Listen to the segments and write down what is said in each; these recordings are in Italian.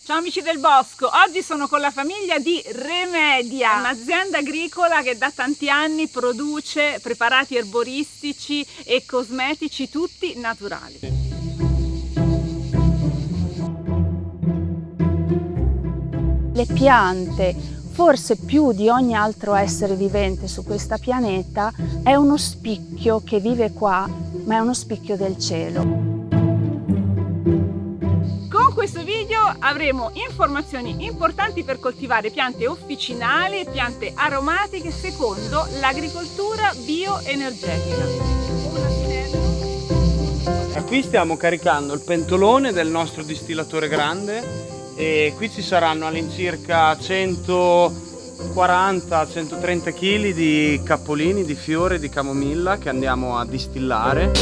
Ciao amici del bosco, oggi sono con la famiglia di Remedia, un'azienda agricola che da tanti anni produce preparati erboristici e cosmetici tutti naturali. Le piante, forse più di ogni altro essere vivente su questo pianeta, è uno spicchio che vive qua, ma è uno spicchio del cielo. Con questo video avremo informazioni importanti per coltivare piante officinali e piante aromatiche secondo l'agricoltura bioenergetica. E qui stiamo caricando il pentolone del nostro distillatore grande e qui ci saranno all'incirca 140-130 kg di capolini, di fiori di camomilla che andiamo a distillare.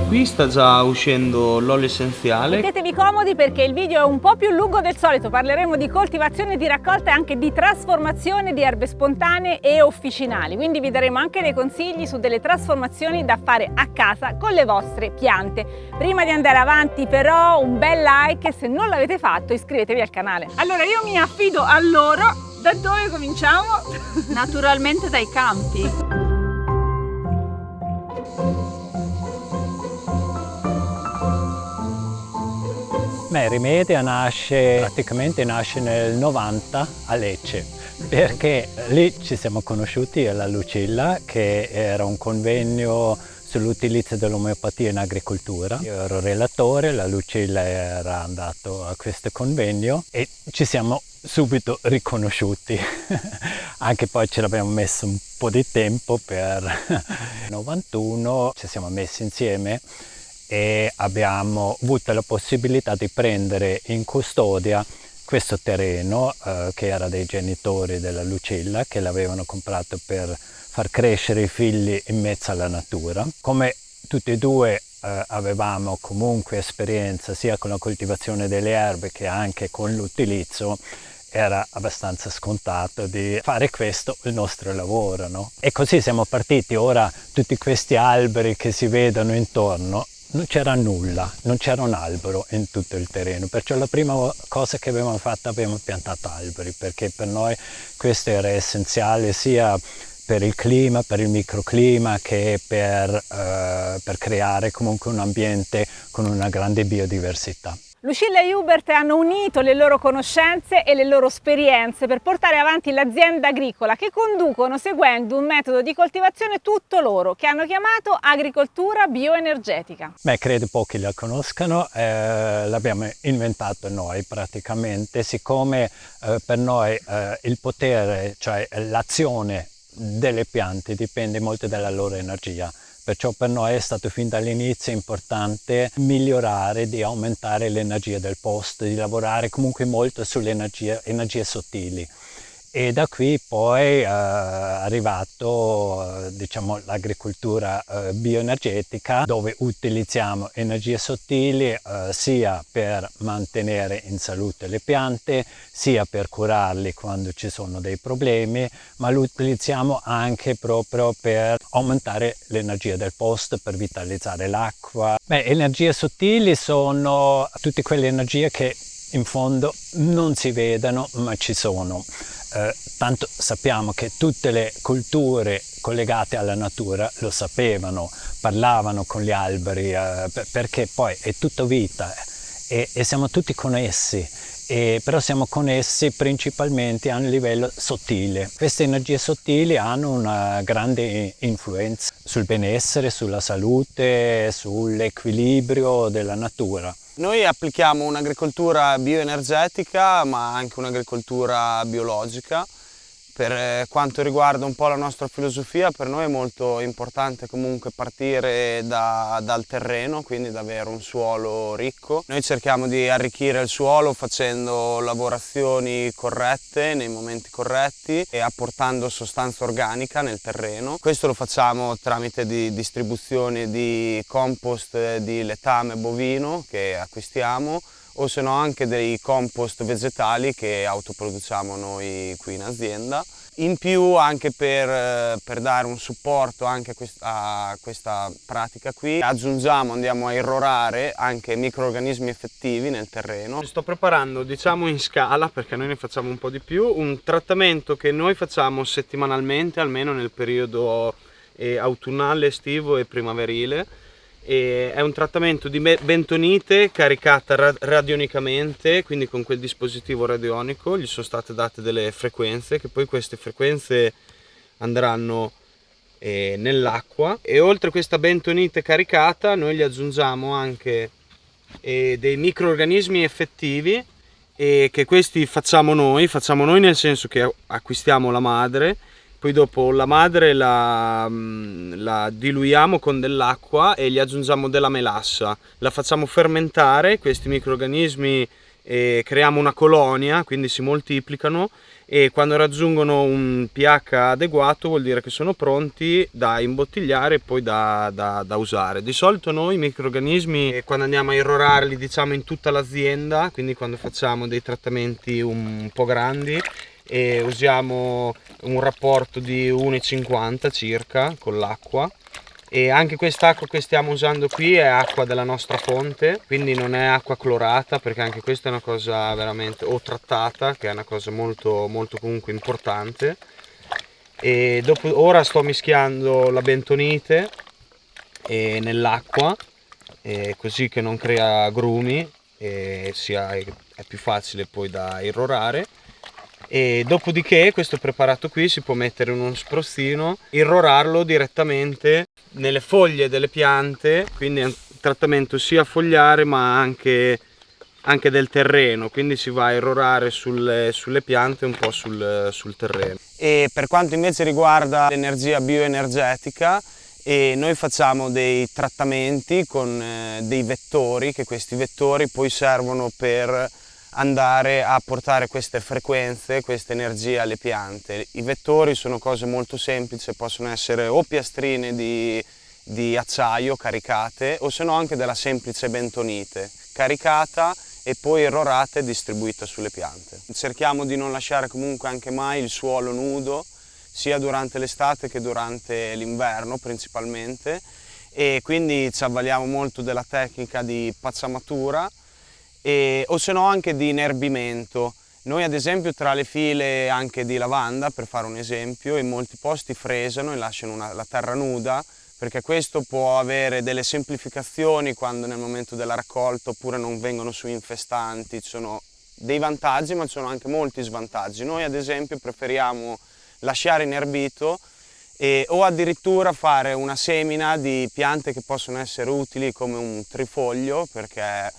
Qui sta già uscendo l'olio essenziale. Mettetevi comodi perché il video è un po' più lungo del solito, parleremo di coltivazione, di raccolta e anche di trasformazione di erbe spontanee e officinali, quindi vi daremo anche dei consigli su delle trasformazioni da fare a casa con le vostre piante. Prima di andare avanti però un bel like e se non l'avete fatto iscrivetevi al canale. Allora io mi affido a loro, da dove cominciamo? Naturalmente dai campi. Remedia praticamente nasce nel 90 a Lecce, perché lì ci siamo conosciuti alla Lucilla, che era un convegno sull'utilizzo dell'omeopatia in agricoltura. Io ero relatore, la Lucilla era andato a questo convegno e ci siamo subito riconosciuti. Anche poi ce l'abbiamo messo un po' di tempo, per 91 ci siamo messi insieme e abbiamo avuto la possibilità di prendere in custodia questo terreno che era dei genitori della Lucilla, che l'avevano comprato per far crescere i figli in mezzo alla natura. Come tutti e due avevamo comunque esperienza sia con la coltivazione delle erbe che anche con l'utilizzo, era abbastanza scontato di fare questo il nostro lavoro, no? E così siamo partiti. Ora tutti questi alberi che si vedono intorno, non c'era nulla, non c'era un albero in tutto il terreno, perciò la prima cosa che abbiamo fatto, abbiamo piantato alberi, perché per noi questo era essenziale sia per il clima, per il microclima, che per creare comunque un ambiente con una grande biodiversità. Lucilla e Hubert hanno unito le loro conoscenze e le loro esperienze per portare avanti l'azienda agricola che conducono seguendo un metodo di coltivazione tutto loro, che hanno chiamato agricoltura bioenergetica. Credo pochi la conoscano, l'abbiamo inventato noi praticamente, siccome per noi il potere, cioè l'azione delle piante dipende molto dalla loro energia. Perciò per noi è stato fin dall'inizio importante migliorare, di aumentare l'energia del posto, di lavorare comunque molto sulle energie sottili. E da qui poi è arrivato diciamo, l'agricoltura bioenergetica, dove utilizziamo energie sottili sia per mantenere in salute le piante, sia per curarli quando ci sono dei problemi, ma lo utilizziamo anche proprio per aumentare l'energia del posto, per vitalizzare l'acqua. Energie sottili sono tutte quelle energie che in fondo non si vedono ma ci sono. Tanto sappiamo che tutte le culture collegate alla natura lo sapevano, parlavano con gli alberi, perché poi è tutta vita e siamo tutti connessi, però siamo connessi principalmente a un livello sottile. Queste energie sottili hanno una grande influenza sul benessere, sulla salute, sull'equilibrio della natura. Noi applichiamo un'agricoltura bioenergetica ma anche un'agricoltura biologica. Per quanto riguarda un po' la nostra filosofia, per noi è molto importante comunque partire dal terreno, quindi da avere un suolo ricco. Noi cerchiamo di arricchire il suolo facendo lavorazioni corrette nei momenti corretti e apportando sostanza organica nel terreno. Questo lo facciamo tramite distribuzione di compost di letame bovino che acquistiamo, o se no anche dei compost vegetali che autoproduciamo noi qui in azienda. In più anche per dare un supporto anche a questa pratica qui andiamo a irrorare anche microrganismi effettivi nel terreno. Sto preparando, diciamo in scala, perché noi ne facciamo un po' di più, un trattamento che noi facciamo settimanalmente, almeno nel periodo autunnale, estivo e primaverile. È un trattamento di bentonite caricata radionicamente, quindi con quel dispositivo radionico gli sono state date delle frequenze, che poi queste frequenze andranno nell'acqua, e oltre a questa bentonite caricata noi gli aggiungiamo anche dei microrganismi effettivi, che questi facciamo noi nel senso che acquistiamo la madre. Poi dopo la madre la diluiamo con dell'acqua e gli aggiungiamo della melassa. La facciamo fermentare, questi microrganismi creiamo una colonia, quindi si moltiplicano, e quando raggiungono un pH adeguato vuol dire che sono pronti da imbottigliare e poi da usare. Di solito noi i microrganismi, quando andiamo a irrorarli, diciamo in tutta l'azienda, quindi quando facciamo dei trattamenti un po' grandi, e usiamo un rapporto di 1,50 circa con l'acqua, e anche quest'acqua che stiamo usando qui è acqua della nostra fonte, quindi non è acqua clorata, perché anche questa è una cosa veramente, o trattata, che è una cosa molto, molto comunque importante. E ora sto mischiando la bentonite nell'acqua, così che non crea grumi e è più facile poi da irrorare. E dopodiché questo preparato qui si può mettere in uno spruzzino, irrorarlo direttamente nelle foglie delle piante, quindi è un trattamento sia fogliare ma anche del terreno, quindi si va a irrorare sulle piante, un po' sul terreno. E per quanto invece riguarda l'energia bioenergetica, noi facciamo dei trattamenti con dei vettori, che questi vettori poi servono per andare a portare queste frequenze, questa energia alle piante. I vettori sono cose molto semplici, possono essere o piastrine di acciaio caricate, o se no anche della semplice bentonite caricata e poi irrorata e distribuita sulle piante. Cerchiamo di non lasciare comunque anche mai il suolo nudo, sia durante l'estate che durante l'inverno principalmente, e quindi ci avvaliamo molto della tecnica di pacciamatura, o se no anche di inerbimento. Noi ad esempio tra le file anche di lavanda, per fare un esempio, in molti posti fresano e lasciano la terra nuda, perché questo può avere delle semplificazioni quando nel momento della raccolta, oppure non vengono su infestanti. Ci sono dei vantaggi ma ci sono anche molti svantaggi. Noi ad esempio preferiamo lasciare inerbito o addirittura fare una semina di piante che possono essere utili come un trifoglio, perché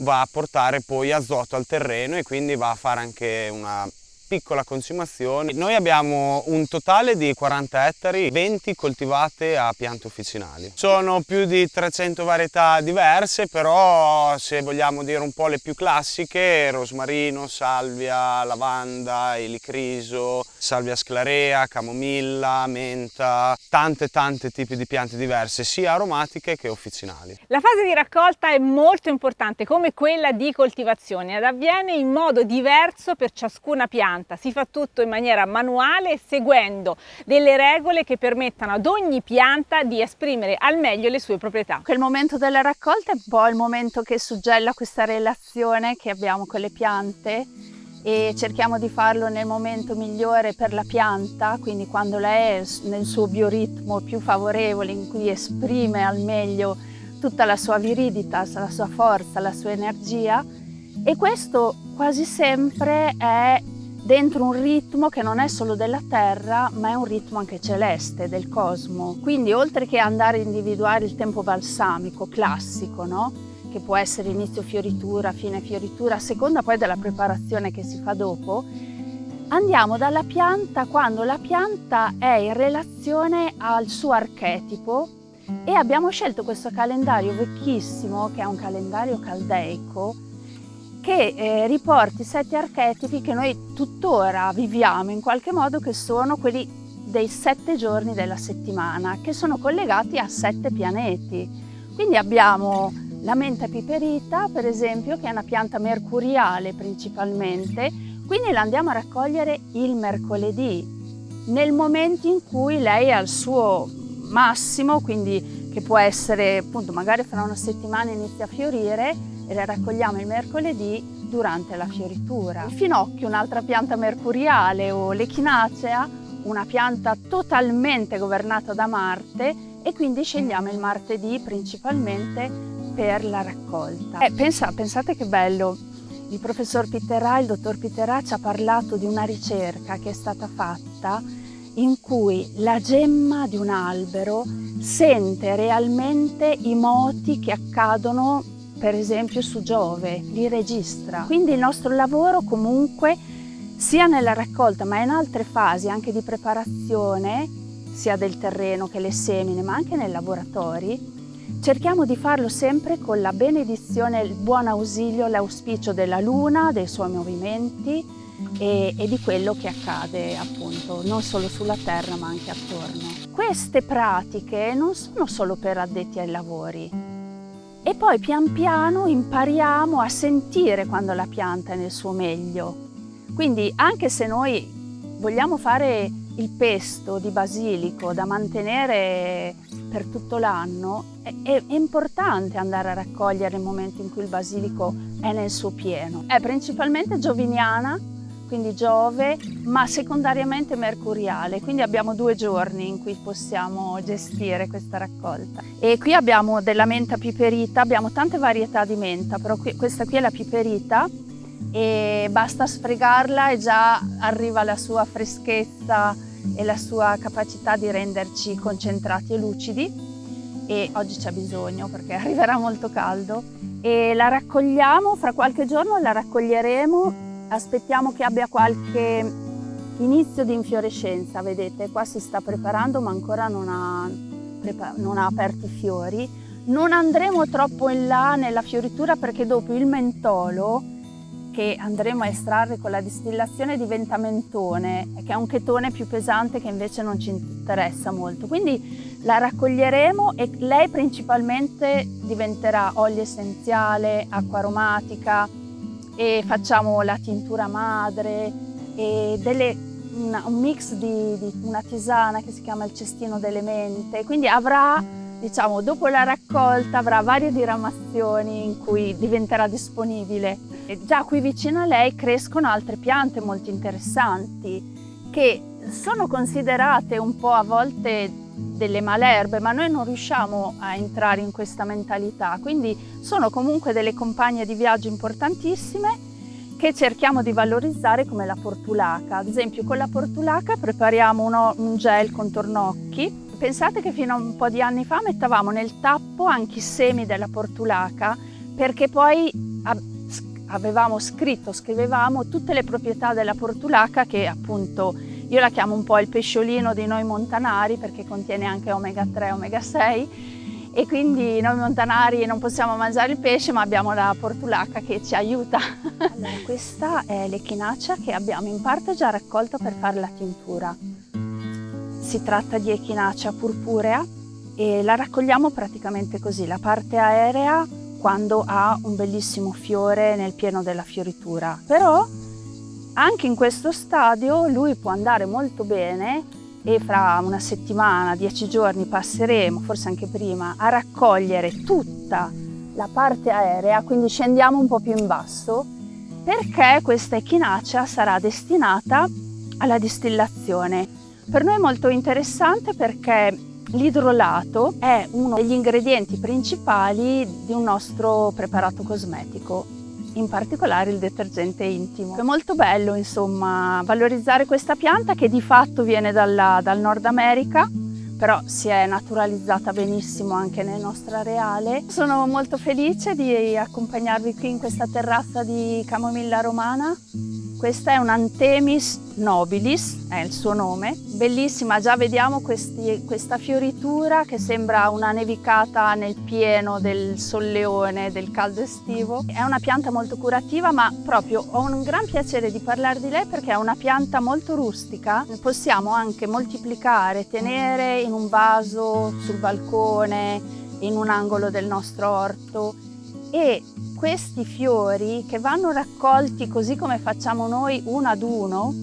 va a portare poi azoto al terreno e quindi va a fare anche una piccola concimazione. Noi abbiamo un totale di 40 ettari, 20 coltivate a piante officinali. Sono più di 300 varietà diverse, però se vogliamo dire un po' le più classiche: rosmarino, salvia, lavanda, elicriso, salvia sclarea, camomilla, menta, tante tipi di piante diverse, sia aromatiche che officinali. La fase di raccolta è molto importante, come quella di coltivazione, ed avviene in modo diverso per ciascuna pianta. Si fa tutto in maniera manuale, seguendo delle regole che permettano ad ogni pianta di esprimere al meglio le sue proprietà. Il momento della raccolta è un po' il momento che suggella questa relazione che abbiamo con le piante, e cerchiamo di farlo nel momento migliore per la pianta, quindi quando lei è nel suo bioritmo più favorevole, in cui esprime al meglio tutta la sua viridità, la sua forza, la sua energia. E questo quasi sempre è dentro un ritmo che non è solo della Terra, ma è un ritmo anche celeste, del cosmo. Quindi oltre che andare a individuare il tempo balsamico classico, no? Che può essere inizio fioritura, fine fioritura, a seconda poi della preparazione che si fa dopo, andiamo dalla pianta quando la pianta è in relazione al suo archetipo, e abbiamo scelto questo calendario vecchissimo, che è un calendario caldeico, che riporta i 7 archetipi che noi tuttora viviamo in qualche modo, che sono quelli dei 7 giorni della settimana, che sono collegati a 7 pianeti. Quindi abbiamo La menta piperita, per esempio, che è una pianta mercuriale principalmente, quindi la andiamo a raccogliere il mercoledì, nel momento in cui lei è al suo massimo, quindi che può essere appunto magari fra una settimana inizia a fiorire e la raccogliamo il mercoledì durante la fioritura. Il finocchio, un'altra pianta mercuriale, o l'echinacea, una pianta totalmente governata da Marte, e quindi scegliamo il martedì principalmente per la raccolta. Pensate che bello, il professor Pitterà, il dottor Pitterà ci ha parlato di una ricerca che è stata fatta in cui la gemma di un albero sente realmente i moti che accadono per esempio su Giove, li registra. Quindi il nostro lavoro comunque sia nella raccolta ma in altre fasi anche di preparazione sia del terreno che le semine ma anche nei laboratori cerchiamo di farlo sempre con la benedizione, il buon ausilio, l'auspicio della luna, dei suoi movimenti e di quello che accade appunto non solo sulla terra ma anche attorno. Queste pratiche non sono solo per addetti ai lavori e poi pian piano impariamo a sentire quando la pianta è nel suo meglio. Quindi anche se noi vogliamo fare il pesto di basilico da mantenere per tutto l'anno, è importante andare a raccogliere il momento in cui il basilico è nel suo pieno. È principalmente gioviniana, quindi Giove, ma secondariamente mercuriale, quindi abbiamo 2 giorni in cui possiamo gestire questa raccolta. E qui abbiamo della menta piperita, abbiamo tante varietà di menta, però questa qui è la piperita e basta sfregarla e già arriva la sua freschezza e la sua capacità di renderci concentrati e lucidi, e oggi c'è bisogno perché arriverà molto caldo e la raccogliamo, fra qualche giorno la raccoglieremo, aspettiamo che abbia qualche inizio di infiorescenza, vedete qua si sta preparando ma ancora non ha aperto i fiori. Non andremo troppo in là nella fioritura perché dopo il mentolo che andremo a estrarre con la distillazione diventa mentone, che è un chetone più pesante che invece non ci interessa molto. Quindi la raccoglieremo e lei principalmente diventerà olio essenziale, acqua aromatica e facciamo la tintura madre e un mix di una tisana che si chiama il cestino delle mente. Quindi avrà, diciamo, dopo la raccolta avrà varie diramazioni in cui diventerà disponibile. E già qui vicino a lei crescono altre piante molto interessanti che sono considerate un po' a volte delle malerbe, ma noi non riusciamo a entrare in questa mentalità, quindi sono comunque delle compagne di viaggio importantissime che cerchiamo di valorizzare, come la portulaca. Ad esempio con la portulaca prepariamo un gel contorno occhi. Pensate che fino a un po' di anni fa mettevamo nel tappo anche i semi della portulaca perché poi scrivevamo tutte le proprietà della portulaca che appunto io la chiamo un po' il pesciolino di noi montanari perché contiene anche omega 3 omega 6 e quindi noi montanari non possiamo mangiare il pesce ma abbiamo la portulaca che ci aiuta. Allora, questa è l'echinacea che abbiamo in parte già raccolta per fare la tintura. Si tratta di echinacea purpurea e la raccogliamo praticamente così, la parte aerea quando ha un bellissimo fiore nel pieno della fioritura. Però anche in questo stadio lui può andare molto bene e fra una settimana, 10 giorni passeremo, forse anche prima, a raccogliere tutta la parte aerea, quindi scendiamo un po' più in basso perché questa echinacea sarà destinata alla distillazione. Per noi è molto interessante perché l'idrolato è uno degli ingredienti principali di un nostro preparato cosmetico, in particolare il detergente intimo. È molto bello, insomma, valorizzare questa pianta che di fatto viene dal Nord America, però si è naturalizzata benissimo anche nel nostro areale. Sono molto felice di accompagnarvi qui in questa terrazza di camomilla romana. Questa è un Anthemis nobilis, è il suo nome, bellissima, già vediamo questa fioritura che sembra una nevicata nel pieno del solleone del caldo estivo. È una pianta molto curativa, ma proprio ho un gran piacere di parlare di lei perché è una pianta molto rustica, possiamo anche moltiplicare, tenere in un vaso sul balcone, in un angolo del nostro orto. e questi fiori che vanno raccolti così come facciamo noi uno ad uno,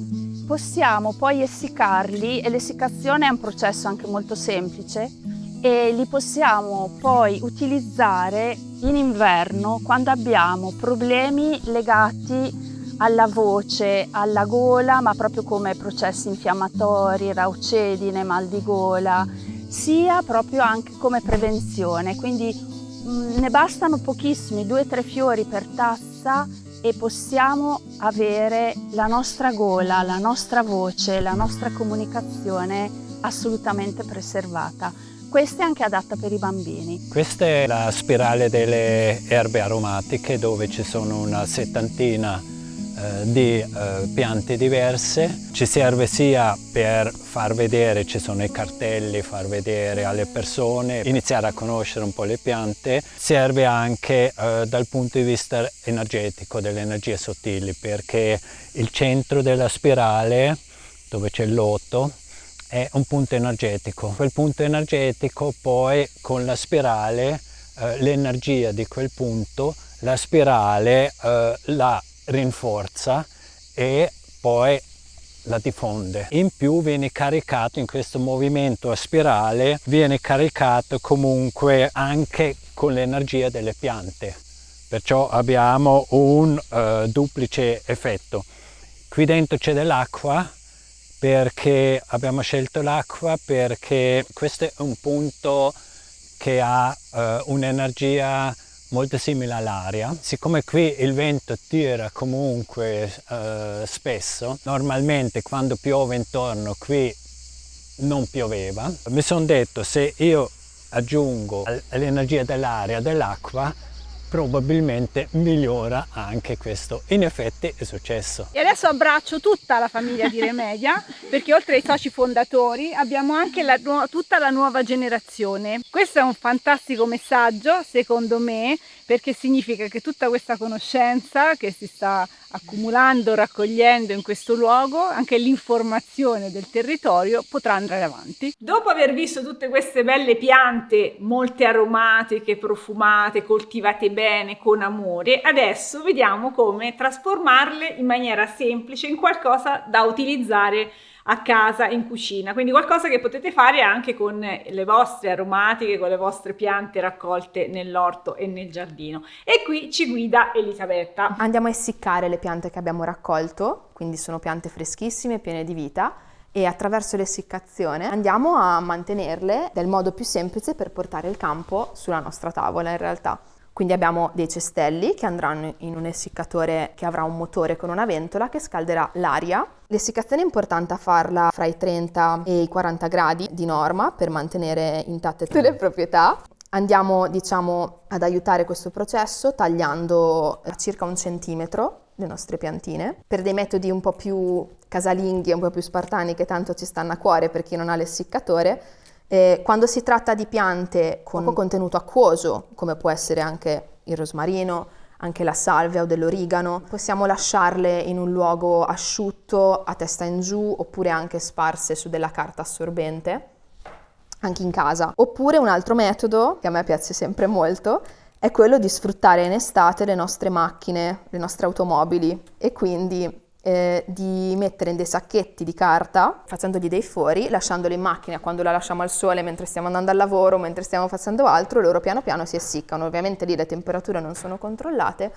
possiamo poi essiccarli, e l'essiccazione è un processo anche molto semplice, e li possiamo poi utilizzare in inverno quando abbiamo problemi legati alla voce, alla gola, ma proprio come processi infiammatori, raucedine, mal di gola, sia proprio anche come prevenzione. Quindi ne bastano pochissimi, 2-3 fiori per tazza, e possiamo avere la nostra gola, la nostra voce, la nostra comunicazione assolutamente preservata. Questa è anche adatta per i bambini. Questa è la spirale delle erbe aromatiche, dove ci sono una settantina di piante diverse. Ci serve sia per far vedere, ci sono i cartelli, far vedere alle persone, iniziare a conoscere un po' le piante. Serve anche dal punto di vista energetico, delle energie sottili, perché il centro della spirale, dove c'è il loto, è un punto energetico. Quel punto energetico poi, con la spirale, l'energia di quel punto, la spirale la rinforza e poi la diffonde. In più viene caricato, in questo movimento a spirale, viene caricato comunque anche con l'energia delle piante. Perciò abbiamo un duplice effetto. Qui dentro c'è dell'acqua, perché abbiamo scelto l'acqua, perché questo è un punto che ha un'energia molto simile all'aria. Siccome qui il vento tira comunque spesso, normalmente quando piove intorno qui non pioveva, mi sono detto, se io aggiungo all'energia dell'aria dell'acqua, probabilmente migliora anche questo. In effetti è successo. E adesso abbraccio tutta la famiglia di Remedia, perché oltre ai soci fondatori abbiamo anche tutta la nuova generazione. Questo è un fantastico messaggio, secondo me, perché significa che tutta questa conoscenza che si sta accumulando, raccogliendo in questo luogo, anche l'informazione del territorio potrà andare avanti. Dopo aver visto tutte queste belle piante, molte aromatiche, profumate, coltivate bene, con amore, adesso vediamo come trasformarle in maniera semplice in qualcosa da utilizzare a casa, in cucina, quindi qualcosa che potete fare anche con le vostre aromatiche, con le vostre piante raccolte nell'orto e nel giardino. E qui ci guida Elisabetta. Andiamo a essiccare le piante che abbiamo raccolto, quindi sono piante freschissime, piene di vita, e attraverso l'essiccazione andiamo a mantenerle del modo più semplice per portare il campo sulla nostra tavola in realtà. Quindi abbiamo dei cestelli che andranno in un essiccatore che avrà un motore con una ventola che scalderà l'aria. L'essiccazione è importante farla fra i 30 e i 40 gradi di norma per mantenere intatte tutte le proprietà. Andiamo, ad aiutare questo processo tagliando a circa 1 centimetro le nostre piantine. Per dei metodi un po' più casalinghi, un po' più spartani, che tanto ci stanno a cuore per chi non ha l'essiccatore, quando si tratta di piante con poco contenuto acquoso, come può essere anche il rosmarino, anche la salvia o dell'origano, possiamo lasciarle in un luogo asciutto, a testa in giù, oppure anche sparse su della carta assorbente, anche in casa. Oppure un altro metodo, che a me piace sempre molto, è quello di sfruttare in estate le nostre macchine, le nostre automobili, e quindi di mettere in dei sacchetti di carta, facendogli dei fori, lasciandoli in macchina. Quando la lasciamo al sole mentre stiamo andando al lavoro, mentre stiamo facendo altro, loro piano piano si essiccano. Ovviamente lì le temperature non sono controllate,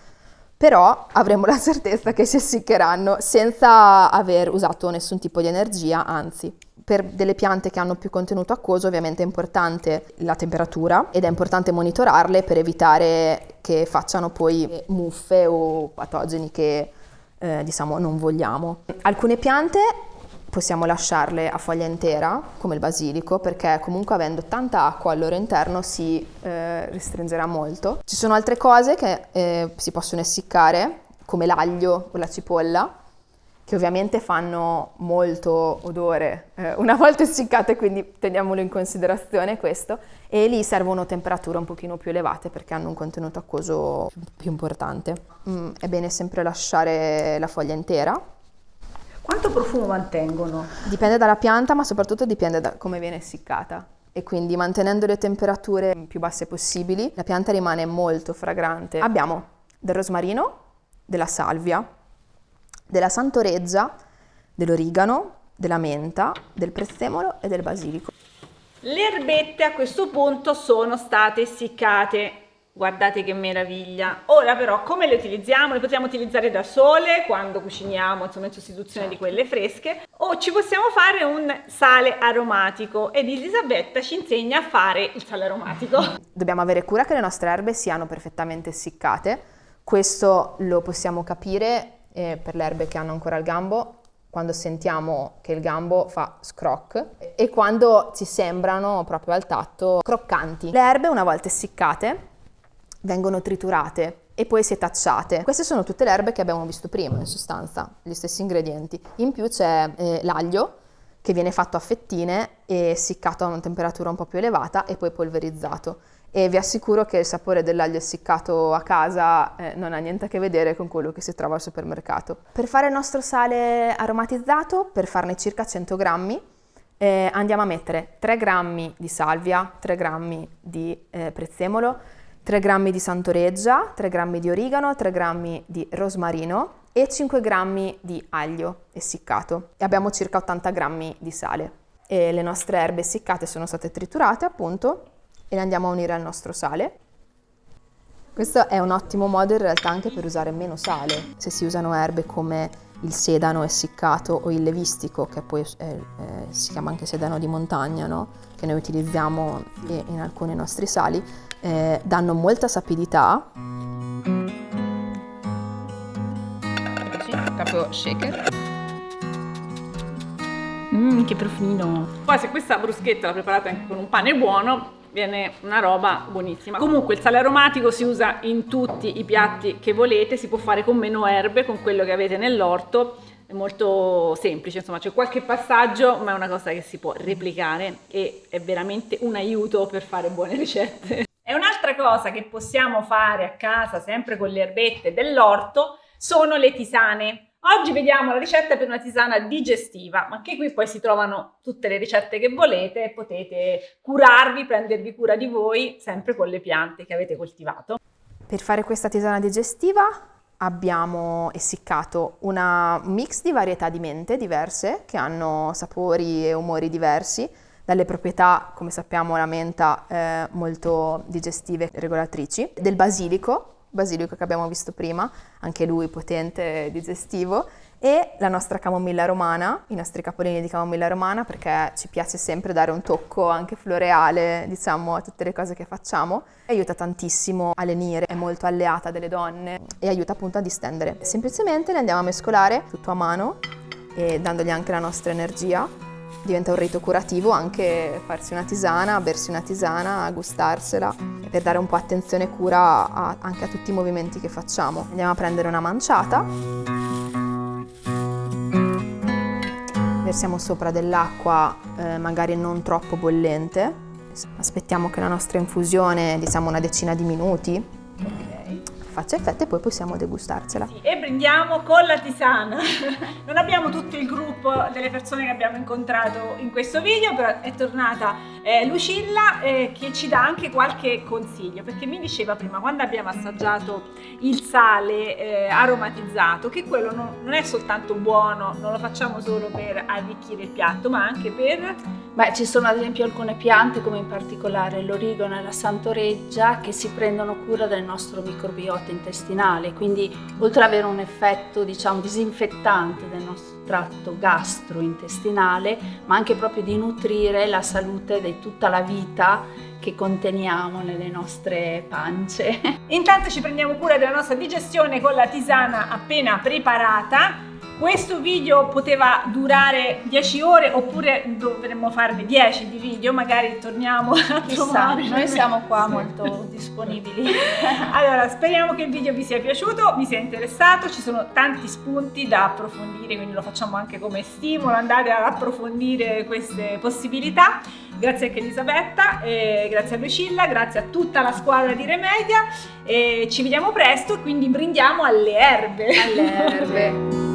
però avremo la certezza che si essiccheranno senza aver usato nessun tipo di energia, anzi. Per delle piante che hanno più contenuto acquoso ovviamente è importante la temperatura ed è importante monitorarle per evitare che facciano poi muffe o patogeni che non vogliamo. Alcune piante possiamo lasciarle a foglia intera, come il basilico, perché comunque avendo tanta acqua al loro interno si restringerà molto. Ci sono altre cose che si possono essiccare, come l'aglio o la cipolla, che ovviamente fanno molto odore una volta essiccate, quindi teniamolo in considerazione questo, e lì servono temperature un pochino più elevate perché hanno un contenuto acquoso più importante. È bene sempre lasciare la foglia intera. Quanto profumo mantengono? Dipende dalla pianta, ma soprattutto dipende da come viene essiccata. e quindi mantenendo le temperature più basse possibili, la pianta rimane molto fragrante. Abbiamo del rosmarino, della salvia, della santoreggia, dell'origano, della menta, del prezzemolo e del basilico. Le erbette a questo punto sono state essiccate. Guardate che meraviglia. Ora però come le utilizziamo? Le potremmo utilizzare da sole quando cuciniamo, insomma in sostituzione di quelle fresche, o ci possiamo fare un sale aromatico ed Elisabetta ci insegna a fare il sale aromatico. Dobbiamo avere cura che le nostre erbe siano perfettamente essiccate. Questo lo possiamo capire per le erbe che hanno ancora il gambo, quando sentiamo che il gambo fa scroc e quando ci sembrano proprio al tatto croccanti. Le erbe una volta essiccate vengono triturate e poi setacciate. Queste sono tutte le erbe che abbiamo visto prima, in sostanza, gli stessi ingredienti. In più c'è l'aglio che viene fatto a fettine e essiccato a una temperatura un po' più elevata e poi polverizzato. E vi assicuro che il sapore dell'aglio essiccato a casa non ha niente a che vedere con quello che si trova al supermercato. Per fare il nostro sale aromatizzato, per farne circa 100 grammi, andiamo a mettere 3 grammi di salvia, 3 grammi di prezzemolo, 3 grammi di santoreggia, 3 grammi di origano, 3 grammi di rosmarino e 5 grammi di aglio essiccato. E abbiamo circa 80 grammi di sale. E le nostre erbe essiccate sono state triturate appunto e le andiamo a unire al nostro sale. Questo è un ottimo modo in realtà anche per usare meno sale. Se si usano erbe come il sedano essiccato o il levistico, che poi si chiama anche sedano di montagna, no? Che noi utilizziamo in alcuni nostri sali, danno molta sapidità. Proprio shaker. Che profumino! Poi se questa bruschetta la preparate anche con un pane buono, viene una roba buonissima. Comunque il sale aromatico si usa in tutti i piatti che volete, si può fare con meno erbe, con quello che avete nell'orto, è molto semplice, insomma c'è qualche passaggio ma è una cosa che si può replicare e è veramente un aiuto per fare buone ricette. E un'altra cosa che possiamo fare a casa, sempre con le erbette dell'orto, sono le tisane. Oggi vediamo la ricetta per una tisana digestiva, ma anche qui poi si trovano tutte le ricette che volete e potete curarvi, prendervi cura di voi, sempre con le piante che avete coltivato. Per fare questa tisana digestiva abbiamo essiccato un mix di varietà di mente diverse che hanno sapori e umori diversi, dalle proprietà, come sappiamo, la menta molto digestive e regolatrici, del basilico che abbiamo visto prima, anche lui potente e digestivo, e la nostra camomilla romana, i nostri capolini di camomilla romana, perché ci piace sempre dare un tocco anche floreale, diciamo, a tutte le cose che facciamo. Aiuta tantissimo a lenire, è molto alleata delle donne e aiuta appunto a distendere. Semplicemente le andiamo a mescolare tutto a mano e dandogli anche la nostra energia. Diventa un rito curativo anche farsi una tisana, bersi una tisana, gustarsela, per dare un po' attenzione e cura anche a tutti i movimenti che facciamo. Andiamo a prendere una manciata, versiamo sopra dell'acqua magari non troppo bollente, aspettiamo che la nostra infusione, diciamo una decina di minuti, faccia effetto e poi possiamo degustarcela. Sì, e prendiamo con la tisana. Non abbiamo tutto il gruppo delle persone che abbiamo incontrato in questo video, però è tornata Lucilla che ci dà anche qualche consiglio, perché mi diceva prima, quando abbiamo assaggiato il sale aromatizzato, che quello non è soltanto buono, non lo facciamo solo per arricchire il piatto, ma anche per... Beh, ci sono ad esempio alcune piante, come in particolare l'origano e la santoreggia, che si prendono cura del nostro microbiota intestinale, quindi oltre ad avere un effetto, diciamo, disinfettante del nostro tratto gastrointestinale, ma anche proprio di nutrire la salute di tutta la vita che conteniamo nelle nostre pance. Intanto ci prendiamo cura della nostra digestione con la tisana appena preparata. Questo video poteva durare 10 ore oppure dovremmo farne 10 di video, magari torniamo a trovare. Noi siamo qua molto disponibili. Allora, speriamo che il video vi sia piaciuto, vi sia interessato, ci sono tanti spunti da approfondire, quindi lo facciamo anche come stimolo, andate ad approfondire queste possibilità. Grazie anche a Elisabetta, grazie a Lucilla, grazie a tutta la squadra di Remedia, ci vediamo presto, quindi brindiamo alle erbe. Alle erbe.